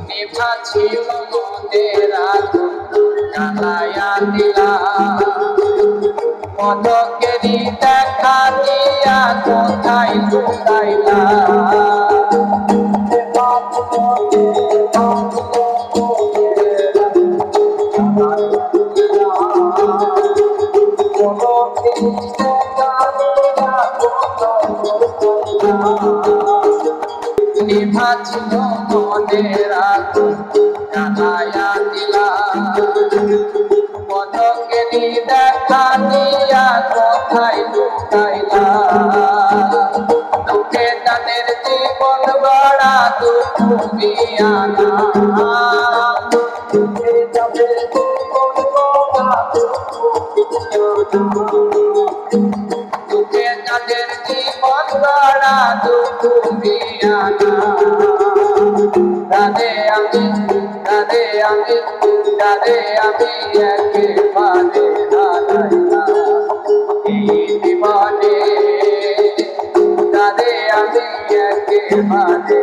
নিভা ছিল মনের আগুন জ্বালায়া দিলা পদকেরই দেখা দিয়া কোথায় লুকাইলা নিভা ছিল মনের আগুন জ্বালায়া দিলা পদকেরই দেখা দিয়া কোথায় লুকাইলা দুঃখে তাদের জীবন গড়া তুমি আনা দুঃখে তাদের জীবন গড়া তুমি আনা রাধে আমি একেবারে হারাইলাম এই জীবনে রাধে আমি একেবারে